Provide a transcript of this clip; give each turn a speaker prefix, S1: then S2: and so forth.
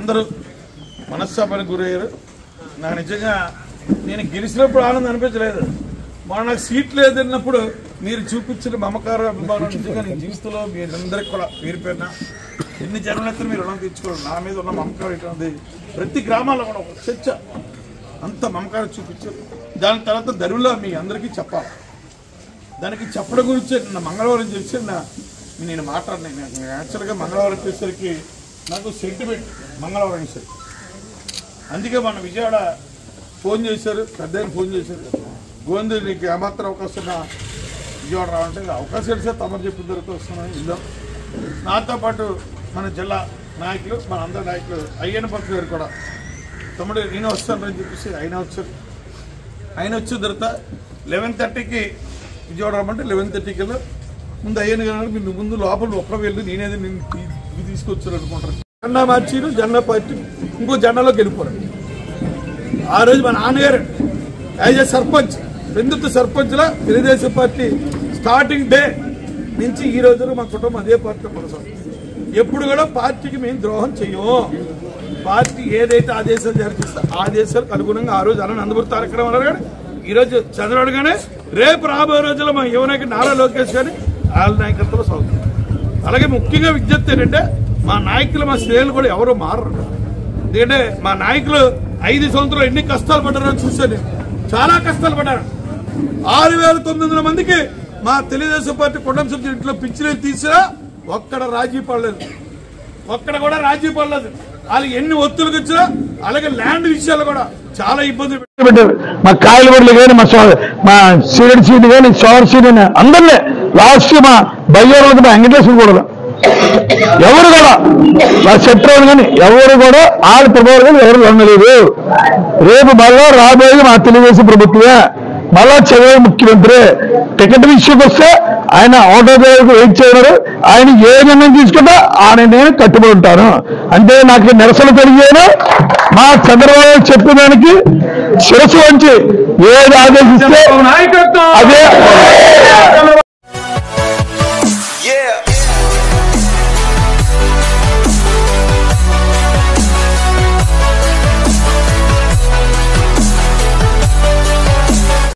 S1: అందరూ మనస్తాపానికి గురయ్యారు. నాకు నిజంగా నేను గెలిచినప్పుడు ఆనందం అనిపించలేదు. మొన్న నాకు సీట్ లేదన్నప్పుడు మీరు చూపించిన మమకారం అభిమానం నిజంగా నేను జీవితంలో మీరందరికీ కూడా పేరు పేరున ఎన్ని జన్మలెత్తలు మీరు రుణం తీర్చుకోవడం. నా మీద ఉన్న మమకారం ఇటువంటి ప్రతి గ్రామాల్లో కూడా ఒక చర్చ అంత మమకారం చూపించారు. దాని తర్వాత దరువులో మీ అందరికీ చెప్పాలి. దానికి చెప్పడం గురించి నిన్న మంగళవారం చేసి నేను మాట్లాడినాను. యాక్చువల్గా మంగళవారం వచ్చేసరికి నాకు సెంటిమెంట్ మంగళవారం వచ్చేసరికి, అందుకే మన విజయవాడ ఫోన్ చేశారు, పెద్ద ఫోన్ చేశారు, గోవిందు నీకు ఏమాత్రం అవకాశం విజయవాడ రావంటే అవకాశం ఇస్తే తమరు చెప్పిన తర్వాత వస్తున్నాను ఇల్లు. నాతో పాటు మన జిల్లా నాయకులు, మన అందరి నాయకులు అయ్యన్న పక్షు గారు కూడా తమ్ముడు నేను వస్తానని చెప్పేసి ఆయన వచ్చారు. ఆయన వచ్చిన తర్వాత 11:30కి విజయవాడ రమ్మంటే 11:30కి వెళ్ళి ముందు అయ్యన్న గారు మీరు ముందు లోపల ఒక్క వెళ్ళి నేనేది నేను తీసుకొచ్చారు అనుకుంటారు. జెండా మార్చిను జెండా పార్టీ ఇంకో జెండాలోకి వెళ్ళిపోయారు. ఆ రోజు మా నాన్నగారు యాజ్ ఏ సర్పంచ్ పెందుతు సర్పంచ్లా తెలుగుదేశం పార్టీ స్టార్టింగ్ డే నుంచి ఈ రోజున మా కుటుంబం అదే పార్టీలో కొనసాగుతుంది. ఎప్పుడు కూడా పార్టీకి మేము ద్రోహం చెయ్యము. పార్టీ ఏదైతే ఆదేశాలు జారీ చేస్తా ఆదేశాలకు అనుగుణంగా ఆ రోజు అన్న నందమూరి తారక రామారావు గారు, ఈరోజు చంద్రబాబు గానే, రేపు రాబోయే రోజుల్లో మా యువనాయకుడు నారా లోకేష్ గారి వాళ్ళ నాయకత్వంలో సాగుతుంది. అలాగే ముఖ్యంగా విజ్ఞప్తి ఏంటంటే మా నాయకులు మా శ్రేణులు కూడా ఎవరు మారరు. ఎందుకంటే మా నాయకులు 5 సంవత్సరాలు ఎన్ని కష్టాలు పడ్డారో చూశాను. చాలా కష్టాలు పడ్డారు. 6,900 మందికి మా తెలుగుదేశం పార్టీ కుటుంబ సభ్యులు ఇంట్లో పిచ్చిలేని తీసినా ఒక్కడ రాజీ పడలేదు, ఒక్కడ కూడా రాజీ పడలేదు. వాళ్ళకి ఎన్ని ఒత్తులకు వచ్చినా అలాగే ల్యాండ్ విషయాలు కూడా చాలా ఇబ్బందులు పెట్టారు.
S2: మా కాయలబడులు కానీ మా సీడెడ్ సీట్ కానీ సోవర్ సీట్ అని అందరినీ లాస్ట్ మా బయ్యారు మా వెంకటేశ్వర కూడా ఎవరు కూడా మా శత్రువులు కానీ ఎవరు కూడా ఆడ ప్రభావం కానీ ఎవరు ఉండలేదు. రేపు మళ్ళా రాబోయేది మా తెలుగుదేశం ప్రభుత్వమే, మళ్ళా చదివే ముఖ్యమంత్రి. టికెట్ విషయంకి వస్తే ఆయన ఆటో డ్రైవర్కి వెయిట్ చేయరు. ఆయన ఏ నిర్ణయం తీసుకుంటా ఆ నిర్ణయం కట్టుబడి ఉంటాను. అంటే నాకు నిరసన తెలియజేయను. మా చంద్రబాబు చెప్పేదానికి శిరస్సు వంచి ఏది ఆదేశిస్తే అదే